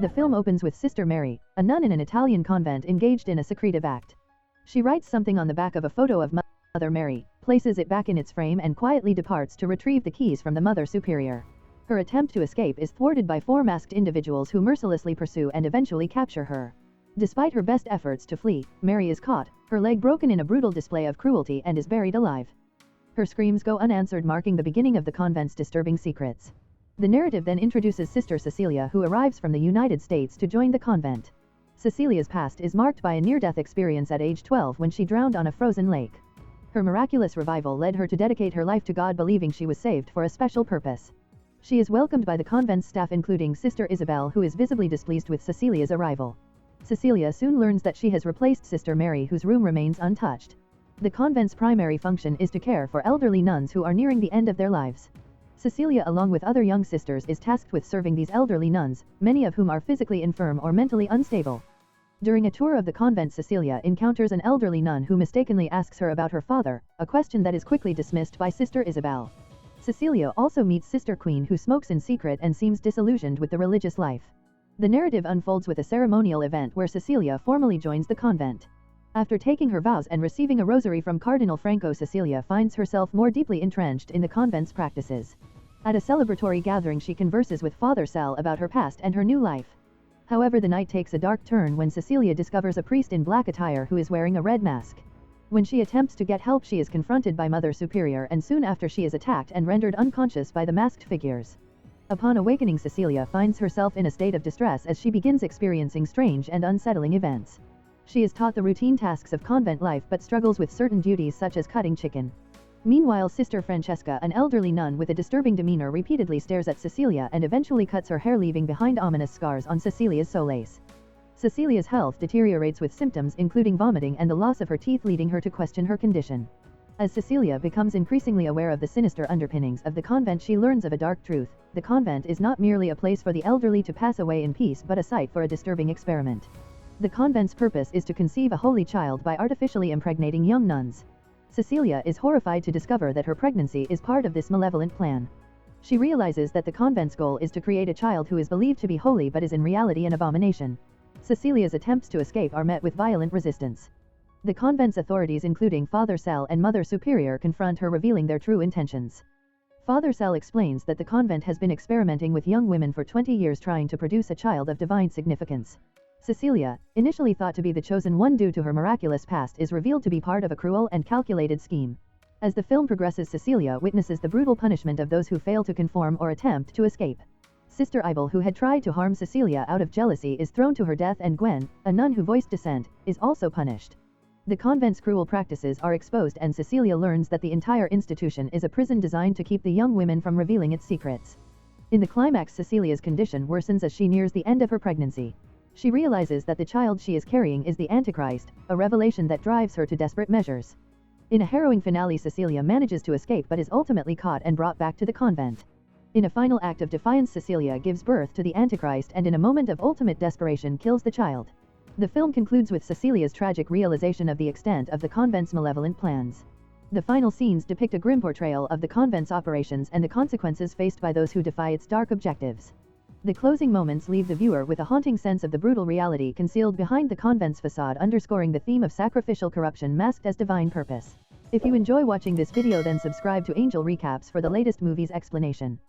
The film opens with Sister Mary, a nun in an Italian convent engaged in a secretive act. She writes something on the back of a photo of Mother Mary, places it back in its frame and quietly departs to retrieve the keys from the Mother Superior. Her attempt to escape is thwarted by 4 masked individuals who mercilessly pursue and eventually capture her. Despite her best efforts to flee, Mary is caught, her leg broken in a brutal display of cruelty, and is buried alive. Her screams go unanswered, marking the beginning of the convent's disturbing secrets. The narrative then introduces Sister Cecilia, who arrives from the United States to join the convent. Cecilia's past is marked by a near-death experience at age 12 when she drowned on a frozen lake. Her miraculous revival led her to dedicate her life to God, believing she was saved for a special purpose. She is welcomed by the convent's staff, including Sister Isabel, who is visibly displeased with Cecilia's arrival. Cecilia soon learns that she has replaced Sister Mary, whose room remains untouched. The convent's primary function is to care for elderly nuns who are nearing the end of their lives. Cecilia, along with other young sisters, is tasked with serving these elderly nuns, many of whom are physically infirm or mentally unstable. During a tour of the convent, Cecilia encounters an elderly nun who mistakenly asks her about her father, a question that is quickly dismissed by Sister Isabel. Cecilia also meets Sister Queen, who smokes in secret and seems disillusioned with the religious life. The narrative unfolds with a ceremonial event where Cecilia formally joins the convent. After taking her vows and receiving a rosary from Cardinal Franco, Cecilia finds herself more deeply entrenched in the convent's practices. At a celebratory gathering, she converses with Father Sal about her past and her new life. However, the night takes a dark turn when Cecilia discovers a priest in black attire who is wearing a red mask. When she attempts to get help, she is confronted by Mother Superior, and soon after she is attacked and rendered unconscious by the masked figures. Upon awakening, Cecilia finds herself in a state of distress as she begins experiencing strange and unsettling events. She is taught the routine tasks of convent life but struggles with certain duties such as cutting chicken. Meanwhile, Sister Francesca, an elderly nun with a disturbing demeanor, repeatedly stares at Cecilia and eventually cuts her hair, leaving behind ominous scars on Cecilia's soles. Cecilia's health deteriorates with symptoms including vomiting and the loss of her teeth, leading her to question her condition. As Cecilia becomes increasingly aware of the sinister underpinnings of the convent, she learns of a dark truth. The convent is not merely a place for the elderly to pass away in peace, but a site for a disturbing experiment. The convent's purpose is to conceive a holy child by artificially impregnating young nuns. Cecilia is horrified to discover that her pregnancy is part of this malevolent plan. She realizes that the convent's goal is to create a child who is believed to be holy but is in reality an abomination. Cecilia's attempts to escape are met with violent resistance. The convent's authorities, including Father Sal and Mother Superior, confront her, revealing their true intentions. Father Sal explains that the convent has been experimenting with young women for 20 years, trying to produce a child of divine significance. Cecilia, initially thought to be the chosen one due to her miraculous past, is revealed to be part of a cruel and calculated scheme. As the film progresses, Cecilia witnesses the brutal punishment of those who fail to conform or attempt to escape. Sister Ibel, who had tried to harm Cecilia out of jealousy, is thrown to her death, and Gwen, a nun who voiced dissent, is also punished. The convent's cruel practices are exposed, and Cecilia learns that the entire institution is a prison designed to keep the young women from revealing its secrets. In the climax, Cecilia's condition worsens as she nears the end of her pregnancy. She realizes that the child she is carrying is the Antichrist, a revelation that drives her to desperate measures. In a harrowing finale, Cecilia manages to escape but is ultimately caught and brought back to the convent. In a final act of defiance, Cecilia gives birth to the Antichrist and in a moment of ultimate desperation kills the child. The film concludes with Cecilia's tragic realization of the extent of the convent's malevolent plans. The final scenes depict a grim portrayal of the convent's operations and the consequences faced by those who defy its dark objectives. The closing moments leave the viewer with a haunting sense of the brutal reality concealed behind the convent's facade, underscoring the theme of sacrificial corruption masked as divine purpose. If you enjoy watching this video, then subscribe to Angel Recaps for the latest movies explanation.